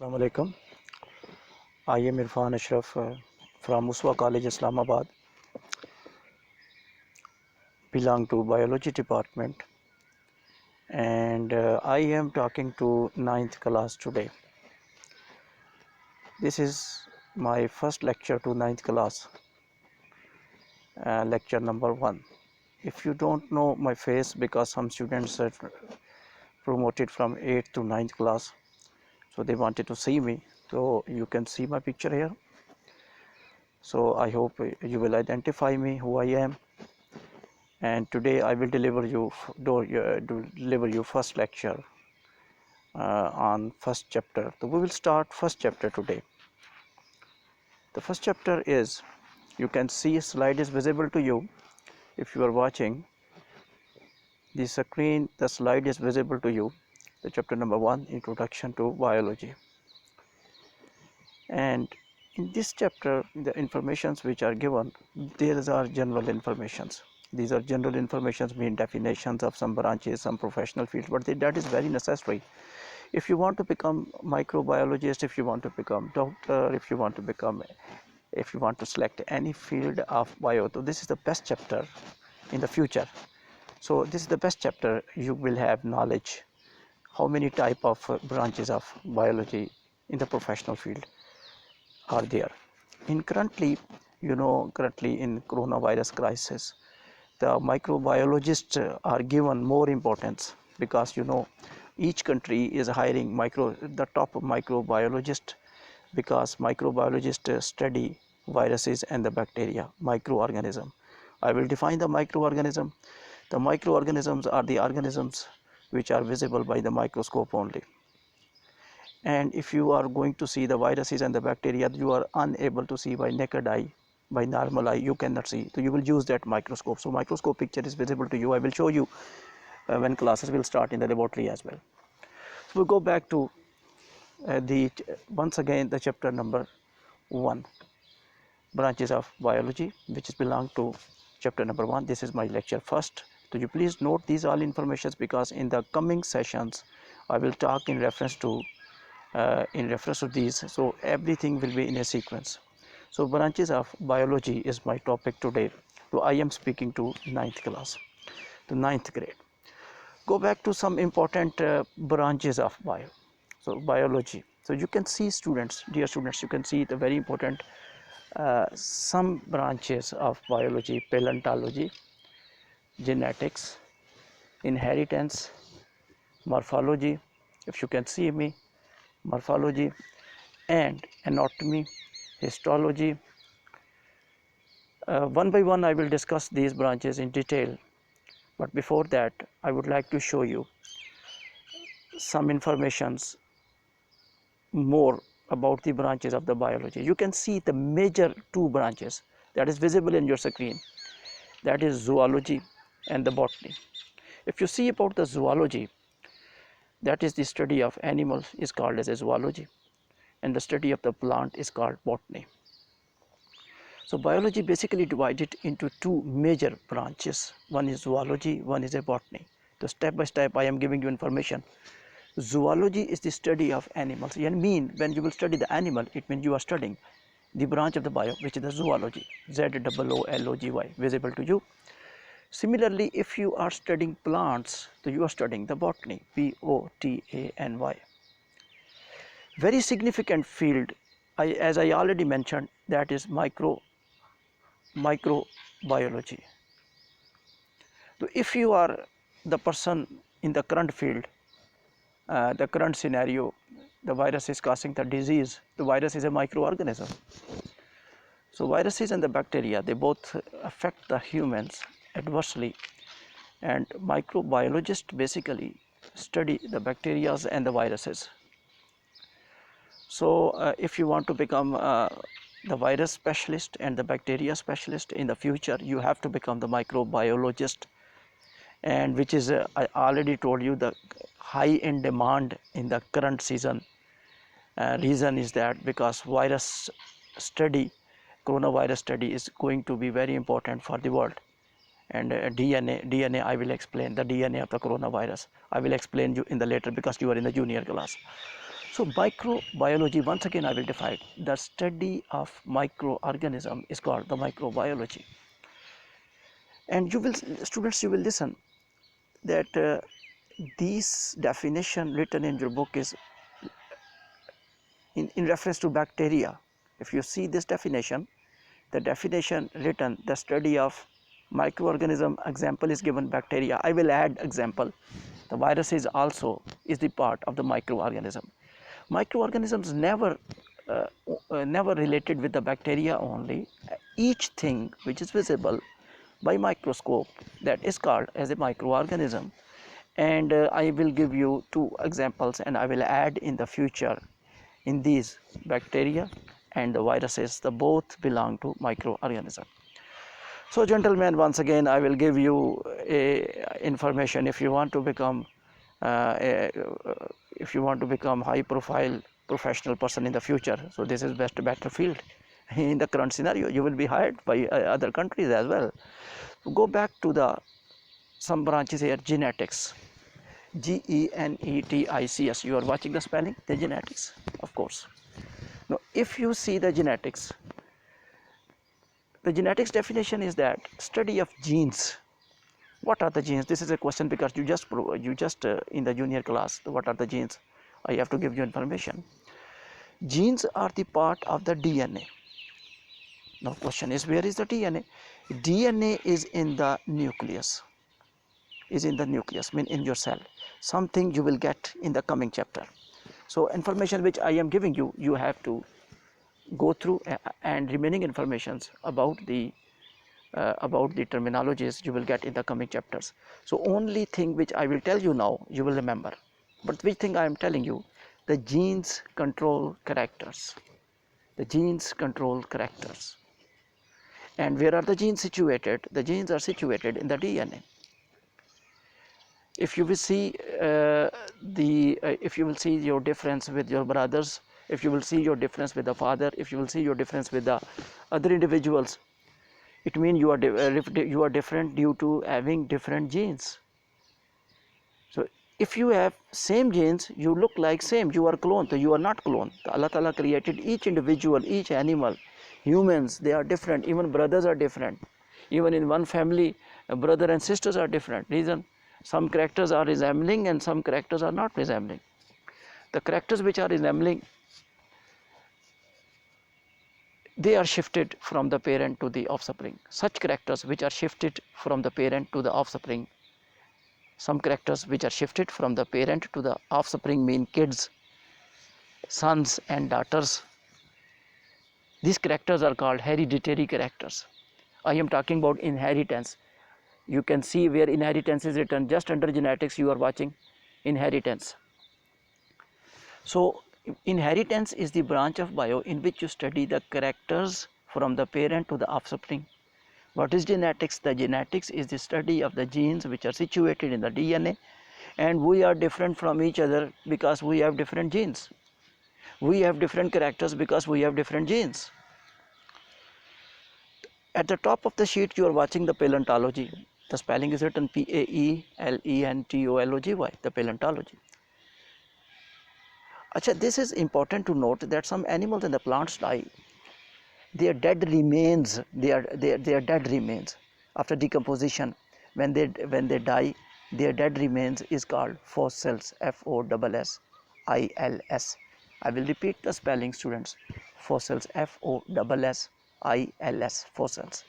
Assalamu alaikum. I am Irfan from Uswa College, Islamabad. Belong to Biology department, and I am talking to ninth class today. This is my first lecture to ninth class, lecture number 1. If you don't know my face, because some students are promoted from 8th to ninth class, so they wanted to see me. So you can see my picture here. So I hope you will identify me, who I am. And today I will deliver you first lecture on first chapter. So we will start first chapter today. The first chapter is, you can see a slide is visible to you. If you are watching the screen, the slide is visible to you. The chapter number 1, Introduction to Biology. And in this chapter, the informations which are given, these are general informations. These are general informations, mean definitions of some branches, some professional fields, but that is very necessary. If you want to become microbiologist, if you want to become doctor, if you want to select any field of bio, so this is the best chapter in the future. So this is the best chapter. You will have knowledge how many type of branches of biology in the professional field are there. Currently in coronavirus crisis, the microbiologists are given more importance, because each country is hiring the top microbiologist, because microbiologists study viruses and the bacteria, microorganism. I will define the microorganism. The microorganisms are the organisms which are visible by the microscope only. And if you are going to see the viruses and the bacteria, you are unable to see by naked eye, by normal eye you cannot see, so you will use that microscope. So microscope picture is visible to you. I will show you when classes will start in the laboratory as well. So we go back to once again the chapter number 1, branches of biology, which belong to chapter number 1. This is my lecture first. So you please note these all informations, because in the coming sessions I will talk in reference to these, so everything will be in a sequence. So branches of biology is my topic today. So I am speaking to ninth class, to ninth grade. Go back to some important branches of biology. So you can see, students, dear students, you can see the very important some branches of biology: paleontology, genetics, inheritance, morphology, if you can see me, morphology, and anatomy, histology. One by one I will discuss these branches in detail, but before that I would like to show you some informations more about the branches of the biology. You can see the major 2 branches that is visible in your screen, that is zoology and the botany. If you see about the zoology, that is the study of animals, is called as a zoology, and the study of the plant is called botany. So biology basically divided into 2 major branches. One is zoology, one is a botany. So step by step I am giving you information. Zoology is the study of animals. When you will study the animal, it means you are studying the branch of the bio, which is the zoology, ZOOLOGY, visible to you. Similarly, if you are studying plants, so you are studying the botany, BOTANY. Very significant field, as I already mentioned, that is microbiology. So if you are the person in the current field, the current scenario, the virus is causing the disease. The virus is a microorganism. So viruses and the bacteria, they both affect the humans adversely, and microbiologists basically study the bacteria and the viruses. So if you want to become the virus specialist and the bacteria specialist in the future, you have to become the microbiologist, and which is I already told you, the high in demand in the current season. Reason is that because coronavirus study is going to be very important for the world. And DNA I will explain the DNA of the coronavirus. I will explain you in the later, because you are in the junior class. So microbiology, once again I will define, the study of microorganism is called the microbiology. And you will, students, you will listen that this definition written in your book is in reference to bacteria. If you see this definition, the definition written, the study of microorganism, example is given bacteria. I will add example. The virus is the part of the microorganism. Microorganisms uh, never related with the bacteria only. Each thing which is visible by microscope, that is called as a microorganism. And I will give you two examples, and I will add in the future in these bacteria and the viruses, the both belong to microorganism. So gentlemen, once again I will give you information. If you want to become high profile professional person in the future, so this is best battlefield. In the current scenario, you will be hired by other countries as well. Go back to the some branches here. Genetics, genetics. You are watching the spelling, the genetics, of course. Now if you see the genetics definition is that study of genes. What are the genes? This is a question because you just in the junior class, what are the genes? I have to give you information. Genes are the part of the DNA. Now question is, where is the DNA? DNA is in the nucleus. Mean in your cell. Something you will get in the coming chapter. So information which I am giving you, you have to go through, and remaining informations about the terminologies you will get in the coming chapters. So only thing which I will tell you now you will remember, but which thing I am telling you, the genes control characters. And where are the genes situated? The genes are situated in the DNA. If you will see if you will see your difference with your brothers, if you will see your difference with the father, if you will see your difference with the other individuals, it means you are different due to having different genes. So if you have same genes, you look like same, you are clone. So you are not clone. Allah Ta'ala created each individual, each animal, humans, they are different. Even brothers are different. Even in one family, brother and sisters are different. Reason, some characters are resembling and some characters are not resembling. The characters which are resembling, they are shifted from the parent to the offspring. Such characters which are shifted from the parent to the offspring, some characters which are shifted from the parent to the offspring mean kids, sons and daughters. These characters are called hereditary characters. I am talking about inheritance. You can see where inheritance is written, just under genetics you are watching inheritance. So inheritance is the branch of bio in which you study the characters from the parent to the offspring. What is genetics? The genetics is the study of the genes which are situated in the DNA, and we are different from each other because we have different genes. We have different characters because we have different genes. At the top of the sheet you are watching the paleontology. The spelling is written Paelentology, the paleontology. Achha, this is important to note that some animals and the plants die. Their dead remains, their dead remains after decomposition, when they die, their dead remains is called fossils, fossils. I will repeat the spelling, students. Fossils, fossils, fossils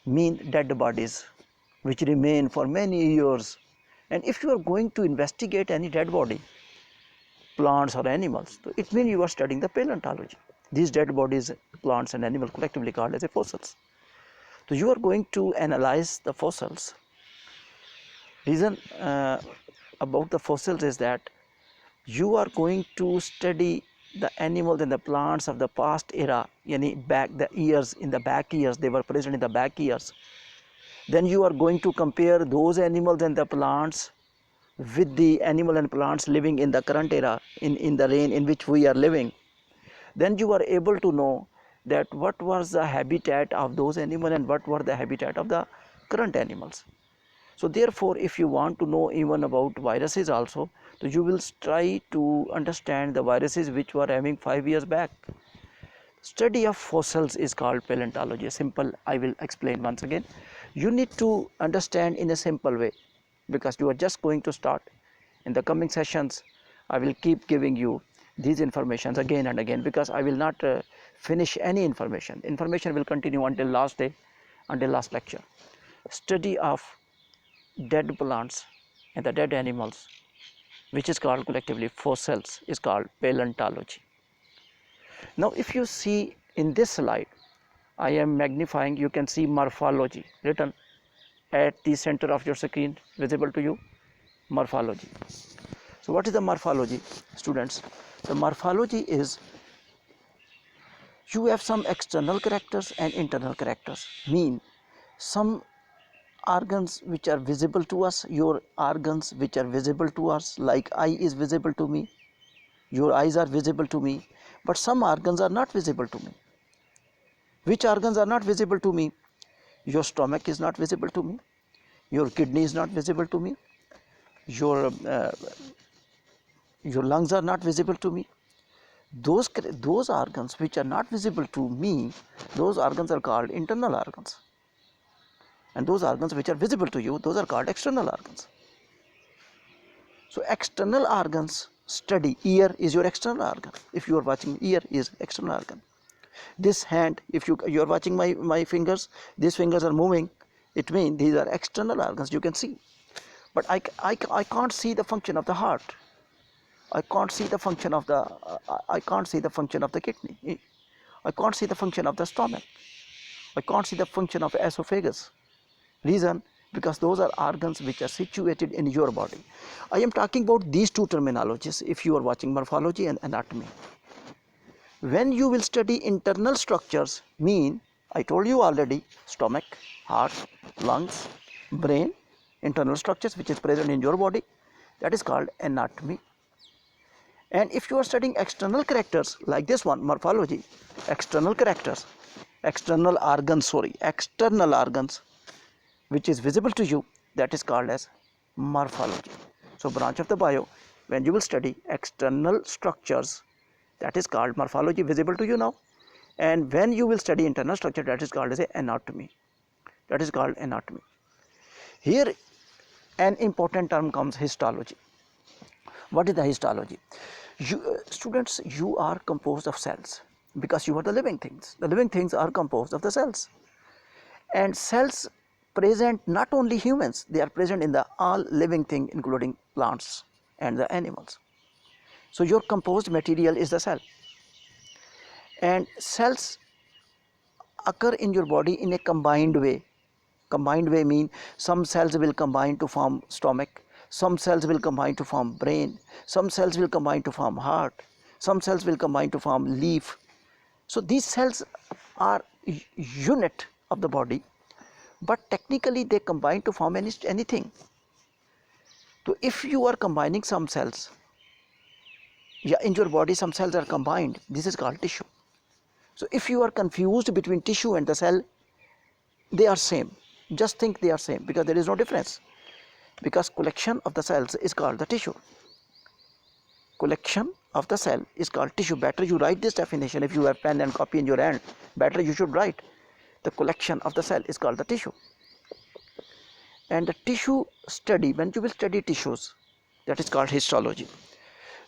mean dead bodies which remain for many years. And if you are going to investigate any dead body, plants or animals, so it means you are studying the paleontology. These dead bodies, plants and animals, collectively called as a fossils. So you are going to analyze the fossils. Reason about the fossils is that you are going to study the animals and the plants of the past era, back the years, in the back years, they were present in the back years. Then you are going to compare those animals and the plants with the animal and plants living in the current era, in the reign in which we are living. Then you are able to know that what was the habitat of those animals and what were the habitat of the current animals. So therefore, if you want to know even about viruses also, so you will try to understand the viruses which were having 5 years back. Study of fossils is called paleontology. Simple, I will explain once again. You need to understand in a simple way because you are just going to start. In the coming sessions, I will keep giving you these informations again and again because I will not finish any information. Information will continue until last day, until last lecture. Study of dead plants and the dead animals, which is called collectively fossils, is called paleontology. Now if you see in this slide, I am magnifying, you can see morphology written at the center of your screen, visible to you, morphology. So what is the morphology, students? The morphology is you have some external characters and internal characters, mean some organs which are visible to us, your organs which are visible to us, like eye is visible to me, your eyes are visible to me, but some organs are not visible to me. Which organs are not visible to me? Your stomach is not visible to me, your kidney is not visible to me, your lungs are not visible to me. Those organs which are not visible to me, those organs are called internal organs, and those organs which are visible to you, those are called external organs. So external organs study. Ear is your external organ. If you are watching, ear is external organ. This hand, if you are watching my fingers, these fingers are moving, it means these are external organs, you can see. But I can't see the function of the heart. I can't see the function of the kidney. I can't see the function of the stomach. I can't see the function of the esophagus. Reason, because those are organs which are situated in your body. I am talking about these two terminologies if you are watching morphology and anatomy. When you will study internal structures, mean, I told you already, stomach, heart, lungs, brain, internal structures which is present in your body, that is called anatomy. And if you are studying external characters like this one, morphology, external characters, external organs which is visible to you, that is called as morphology. So branch of the bio, when you will study external structures, that is called morphology, visible to you now. And when you will study internal structure, that is called as anatomy. That is called anatomy. Here an important term comes, histology. What is the histology? Students, you are composed of cells because you are the living things. The living things are composed of the cells. And cells present not only humans, they are present in the all living thing, including plants and the animals. So your composed material is the cell. And cells occur in your body in a combined way. Combined way mean some cells will combine to form stomach, some cells will combine to form brain, some cells will combine to form heart, some cells will combine to form leaf. So these cells are unit of the body, but technically they combine to form anything. So if you are combining some cells, in your body some cells are combined, this is called tissue. So if you are confused between tissue and the cell, they are same. Just think they are same because there is no difference. Because collection of the cells is called the tissue. Collection of the cell is called tissue. Better you write this definition if you have pen and copy in your hand. Better you should write. The collection of the cell is called the tissue. And the tissue study, when you will study tissues, that is called histology.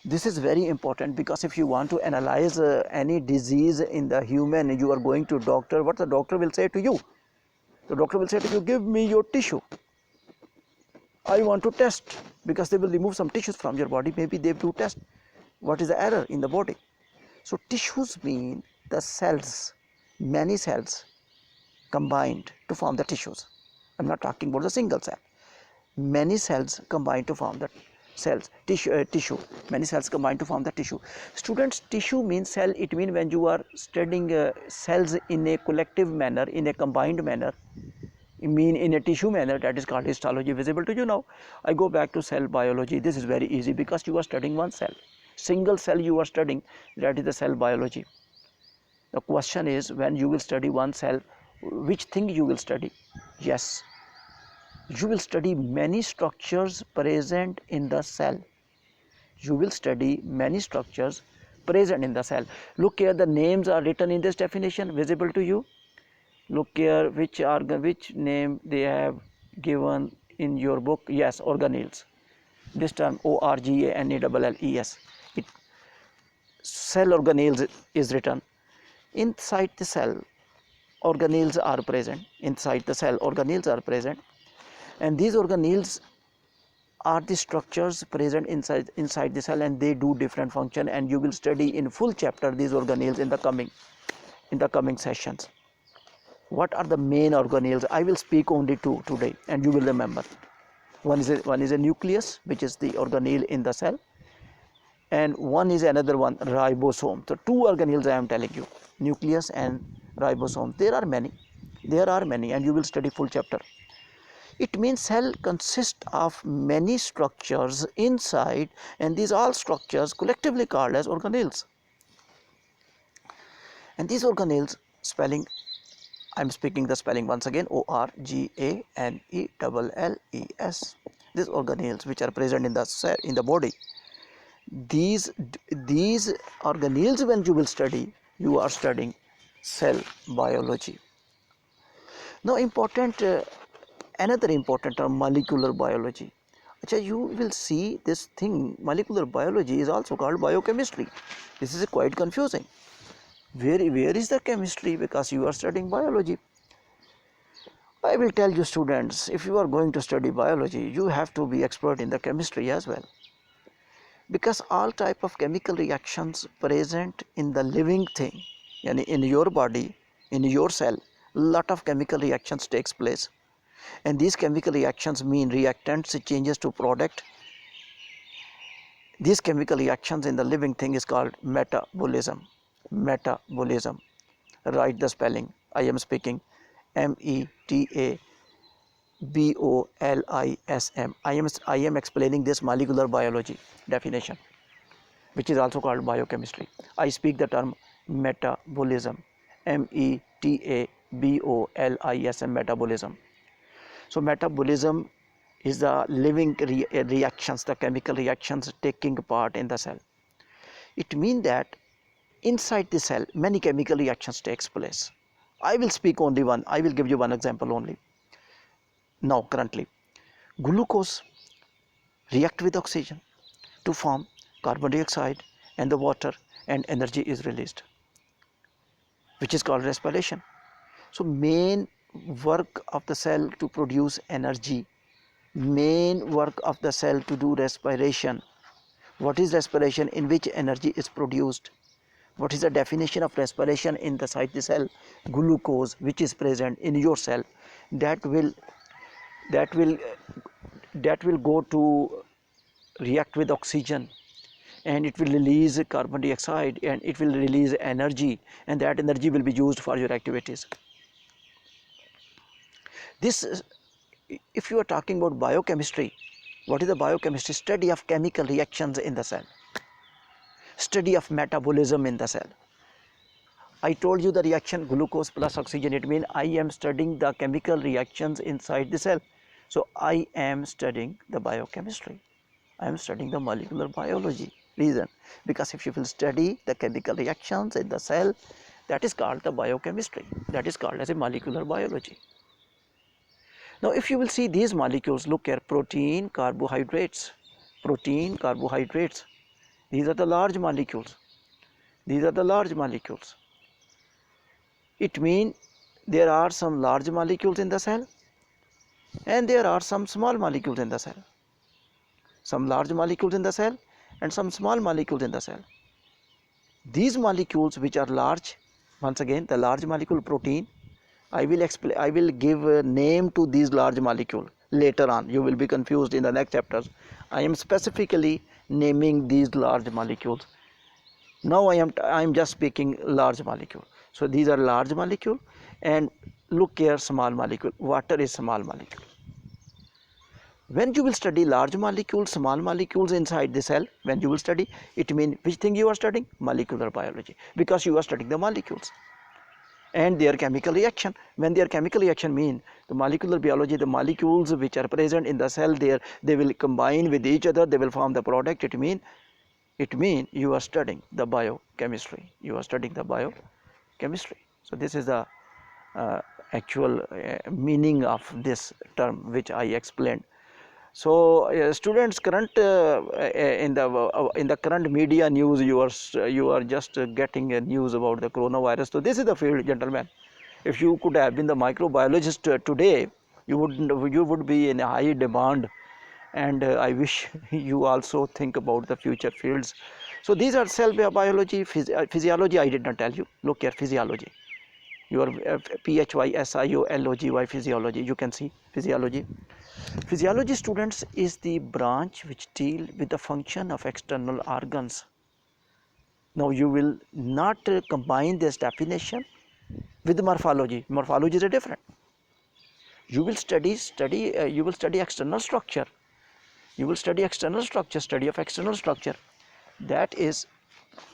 This is very important because if you want to analyze any disease in the human, you are going to doctor, what the doctor will say to you? The doctor will say to you, give me your tissue. I want to test, because they will remove some tissues from your body. Maybe they do test what is the error in the body. So tissues mean the cells, many cells combined to form the tissues. I'm not talking about the single cell. Many cells combine to form the cells, tissue. Many cells combine to form the tissue. Students, tissue means cell. It means when you are studying cells in a collective manner, in a combined manner, in a tissue manner, that is called histology, visible to you now. I go back to cell biology. This is very easy because you are studying one cell. Single cell you are studying, that is the cell biology. The question is, when you will study one cell, which thing you will study? Yes, You will study many structures present in the cell. You will study many structures present in the cell. Look here, the names are written in this definition, visible to you. Look here, which name they have given in your book. Yes, organelles. This term organelles. Cell organelles is written. Inside the cell, organelles are present. Inside the cell, organelles are present, and these organelles are the structures present inside the cell, and they do different function, and you will study in full chapter these organelles in the coming sessions. What are the main organelles? I will speak only two today, and you will remember. One is a nucleus, which is the organelle in the cell, and one is another one, ribosome. So two organelles I am telling you, nucleus and ribosome. There are many, and you will study full chapter. It means cell consists of many structures inside, and these all structures collectively called as organelles. And these organelles, spelling, I am speaking the spelling once again, organelles. These organelles which are present in the cell, in the body. These organelles, when you will study, you are studying cell biology. Now another important term, molecular biology. You will see this thing, molecular biology is also called biochemistry. This is quite confusing. Where is the chemistry? Because you are studying biology. I will tell you, students, if you are going to study biology, you have to be expert in the chemistry as well. Because all type of chemical reactions present in the living thing, in your body, in your cell, lot of chemical reactions takes place. And these chemical reactions mean reactants, changes to product. These chemical reactions in the living thing is called metabolism. Metabolism. Write the spelling. I am speaking Metabolism. I am explaining this molecular biology definition, which is also called biochemistry. I speak the term metabolism. Metabolism. Metabolism. So metabolism is the living reactions, the chemical reactions taking part in the cell. It means that inside the cell many chemical reactions takes place. I will speak only one. I will give you one example only. Now currently, glucose react with oxygen to form carbon dioxide and the water, and energy is released, which is called respiration. So main work of the cell to produce energy, main work of the cell to do respiration. What is respiration? In which energy is produced? What is the definition of respiration inside the cell? Glucose, which is present in your cell, that will go to react with oxygen, and it will release carbon dioxide, and it will release energy, and that energy will be used for your activities. This, if you are talking about biochemistry, what is the biochemistry? Study of chemical reactions in the cell, study of metabolism in the cell. I told you the reaction glucose plus oxygen, it means I am studying the chemical reactions inside the cell. So I am studying the biochemistry. I am studying the molecular biology. Reason, because if you will study the chemical reactions in the cell, that is called the biochemistry. That is called as a molecular biology. Now if you will see these molecules, look here, protein, carbohydrates. Protein, carbohydrates. These are the large molecules. These are the large molecules. It means there are some large molecules in the cell, and there are some small molecules in the cell. Some large molecules in the cell and some small molecules in the cell. These molecules which are large, once again the large molecule protein, I will give a name to these large molecules later on. You will be confused in the next chapters. I am specifically naming these large molecules. Now I am just speaking large molecule. So these are large molecule, and look here, small molecule. Water is small molecule. When you will study large molecules, small molecules inside the cell, when you will study, it means which thing you are studying? Molecular biology, because you are studying the molecules. and their chemical reaction. When their chemical reaction mean the molecular biology, the molecules which are present in the cell there, they will combine with each other, they will form the product. It mean you are studying the biochemistry. You are studying the biochemistry. So this is the actual meaning of this term which I explained. So students, current in the current media news, you are just getting a news about the coronavirus. So this is the field, gentlemen. If you could have been the microbiologist today, you would be in a high demand, and I wish you also think about the future fields. So these are cell biology, physiology. I did not tell you. Look here, physiology. Your PHYSIOLOGY, physiology. You can see physiology. Physiology, students, is the branch which deal with the function of external organs. Now you will not combine this definition with morphology. Morphology is a different. You will study external structure. You will study external structure, study of external structure. That is,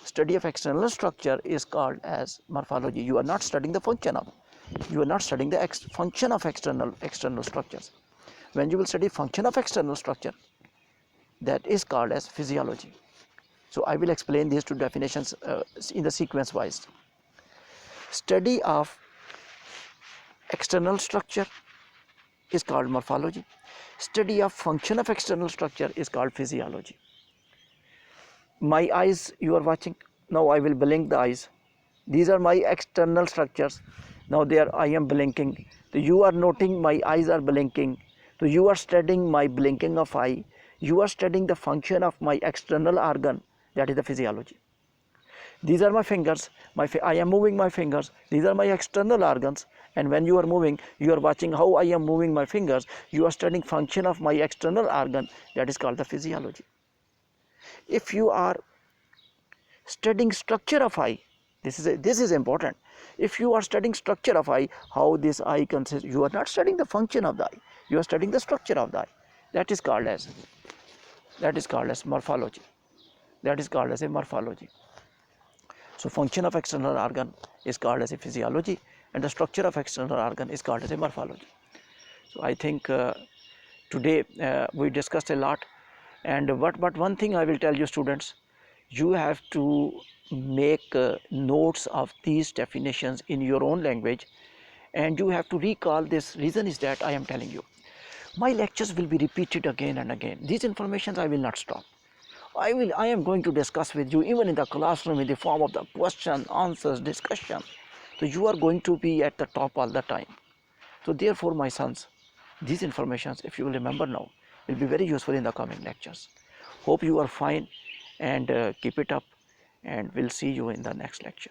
study of external structure is called as morphology. You are not studying the function of. You are not studying the function of external structures. When you will study function of external structure, that is called as physiology. So I will explain these two definitions in the sequence wise. Study of external structure is called morphology. Study of function of external structure is called physiology. My eyes, you are watching. Now I will blink the eyes. These are my external structures. Now there I am blinking. So you are noting my eyes are blinking. So you are studying my blinking of eye. You are studying the function of my external organ. That is the physiology. These are my fingers. I am moving my fingers. These are my external organs. And when you are moving, you are watching how I am moving my fingers. You are studying function of my external organ. That is called the physiology. If you are studying structure of eye, this is important. If you are studying structure of eye, how this eye consists, you are not studying the function of the eye. You are studying the structure of the eye. That is called as morphology. That is called as a morphology. So function of external organ is called as a physiology, and the structure of external organ is called as a morphology. So I think today we discussed a lot, and but one thing I will tell you, students, you have to make notes of these definitions in your own language, and you have to recall this. Reason is that I am telling you, my lectures will be repeated again and again. These informations I will not stop. I am going to discuss with you even in the classroom in the form of the question, answers, discussion. So you are going to be at the top all the time. So therefore, my sons, these informations, if you will remember now, will be very useful in the coming lectures. Hope you are fine, and keep it up, and we'll see you in the next lecture.